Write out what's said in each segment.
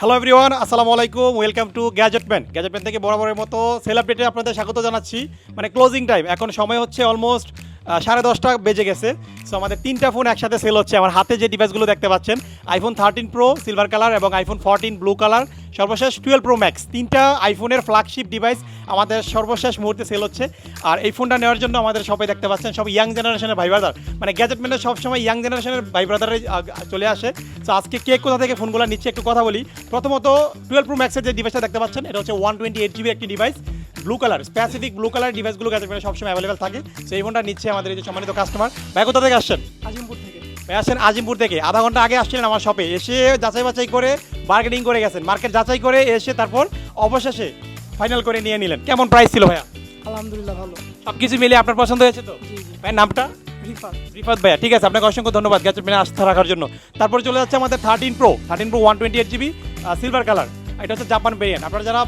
Hello everyone, আসসালামু আলাইকুম। Welcome to Gadgetman থেকে বরাবরের মতো সেল আপডেটে আপনাদের স্বাগত জানাচ্ছি। মানে ক্লোজিং টাইম, এখন সময় হচ্ছে অলমোস্ট 10:30 বেজে গেছে। সো আমাদের 3টা ফোন একসাথে সেল হচ্ছে। আমার হাতে যে ডিভাইসগুলো দেখতে পাচ্ছেন, আইফোন 13 প্রো সিলভার কালার এবং আইফোন 14 ব্লু কালার, সর্বশেষ 12 প্রো ম্যাক্স, 3টা আইফোনের ফ্ল্যাগশিপ ডিভাইস আমাদের সর্বশেষ মুহূর্তে সেল হচ্ছে। আর এই ফোনটা নেওয়ার জন্য আমাদের সবাই দেখতে পাচ্ছেন সব ইয়াং জেনারেশনের ভাই ব্রাদার, মানে গ্যাজেটম্যানের সবসময় ইয়াং জেনারেশনের ভাই ব্রাদারে চলে আসে। সো আজকে কে কোথা থেকে ফোনগুলো নিচ্ছে একটু কথা বলি। প্রথমত 12 প্রো ম্যাক্সের যে ডিভাইসটা দেখতে পাচ্ছেন, এটা হচ্ছে 128 জিবি একটি device, blue colour, specific blue colour ডিভাইসগুলো গ্যাজেটম্যানে সবসময় অ্যাভেলেবেল থাকে। সো এই ফোনটা নিচ্ছে আমাদের এই যে সম্মানিত কাস্টমার। ভাই কোথা থেকে আসছেন? আজিমপুর থেকে। ভাই আসছেন আজিমপুর থেকে। আধা ঘন্টা আগে আসছিলেন আমার শপে, এসে যাচাই বাছাই করে বার্গেনিং করে গেছেন, মার্কেট যাচাই করে এসে তারপর অবশেষে ফাইনাল করে নিয়ে নিলেন। কেমন প্রাইস ছিল ভাইয়া? আলহামদুলিল্লাহ ভালো। সব কিছু মিলে আপনার পছন্দ হয়েছে তো? জি জি। ভাইয়ের নামটা? রিফাত। রিফাত ভাইয়া, ঠিক আছে, আপনাকে অসংখ্য ধন্যবাদ গ্যাজেটম্যানে আস্থা রাখার জন্য। তারপর চলে যাচ্ছে আমাদের 13 প্রো 128 জিবি সিলভার কালার। এটা হচ্ছে জাপান ভেরিয়েন্ট। আপনারা যারা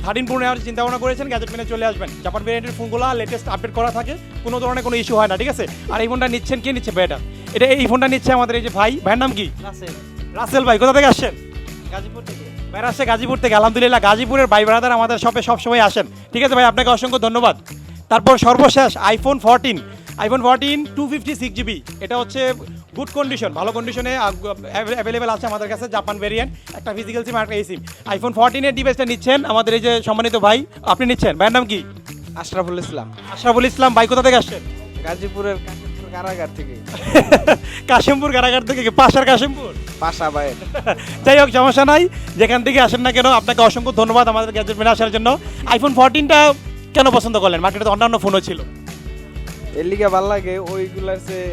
13 প্রো নেওয়ার চিন্তা ভাবনা করেছেন, গ্যাজেটম্যানে চলে আসবেন। জাপান ভেরিয়েন্টের ফোনগুলো লেটেস্ট আপডেট করা থাকে, কোনো ধরনের কোনো ইস্যু হয় না, ঠিক আছে? আর এই ফোনটা নিচ্ছেন, কে নিচ্ছে ভাই? এটা এই ফোনটা নিচ্ছে আমাদের এই যে ভাইয়ের নাম কি? রাসেল। রাসেল ভাই, কোথা থেকে আসছেন? গাজীপুর থেকে। ভাই আসছে গাজীপুর থেকে। আলহামদুলিল্লাহ, গাজীপুরের ভাই ব্রাদার আমাদের শপে সবসময় আসেন, ঠিক আছে ভাই, আপনাকে অসংখ্য ধন্যবাদ। তারপর সর্বশেষ আইফোন 14 256 জিবি, এটা হচ্ছে গুড কন্ডিশন, ভালো কন্ডিশনে অ্যাভেলেবেল আছে আমাদের কাছে, জাপান ভেরিয়েন্ট, একটা ফিজিক্যাল সিম আর একটা এই সিম। আইফোন 14 ডিভাইসটা নিচ্ছেন আমাদের এই যে সম্মানিত ভাই, আপনি নিচ্ছেন। ভাইয়ের নাম কি? আশরাফুল ইসলাম, আশরাফুল ইসলাম ভাই, কোথা থেকে আসছেন? গাজীপুরের কাশিমপুর কারাগার থেকে। কাশিমপুর কারাগার থেকে? পাশার কাশিমপুর? পাশা ভাই। যাই হোক, সমস্যা নাই, যেখান থেকে আসেন না কেন আপনাকে অসংখ্য ধন্যবাদ আমাদের গ্যাজেটম্যানে আসার জন্য। আইফোন 14টা কেন পছন্দ করলেন? মার্কেটে তো অন্যান্য ফোনও ছিল। এর লিগে ভাল লাগে, ওইগুলার চেয়ে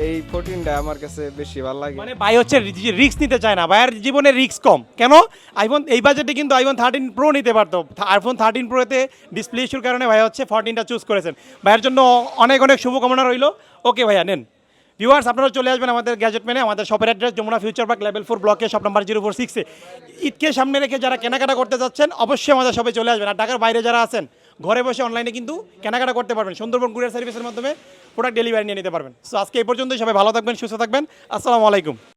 এই 14টা আমার কাছে বেশি ভাল লাগে। মানে ভাই হচ্ছে রিস্ক নিতে চায় না, ভাইয়ের জীবনে রিস্ক কম। কেন? আইফোন এই বাজেটে কিন্তু আইফোন 13 প্রো নিতে পারতো। আইফোন 13 প্রোতে ডিসপ্লে ইস্যুর কারণে ভাই হচ্ছে 14টা চুজ করেছেন। ভাইয়ের জন্য অনেক অনেক শুভকামনা রইল। ওকে ভাইয়া, নেন। ভিউয়ার্স, আপনারা চলে আসবেন আমাদের গ্যাজেটম্যানে। আমাদের শপের address Jamuna future park level 4 ব্লকে, শপ নাম্বার 046-এ। ঈদকে সামনে রেখে যারা কেনাকাটা করতে যাচ্ছেন, অবশ্যই আমাদের শপে চলে আসবেন। আর ঢাকার বাইরে যারা আছেন, ঘরে বসে অনলাইনে কিন্তু কেনাকাটা করতে পারবেন। সুন্দরবন কুরিয়ার সার্ভিসের মাধ্যমে প্রোডাক্ট ডেলিভারি নিয়ে নিতে পারবেন। সো আজকে এই পর্যন্তই। সবাই ভালো থাকবেন, সুস্থ থাকবেন। আসসালামু আলাইকুম।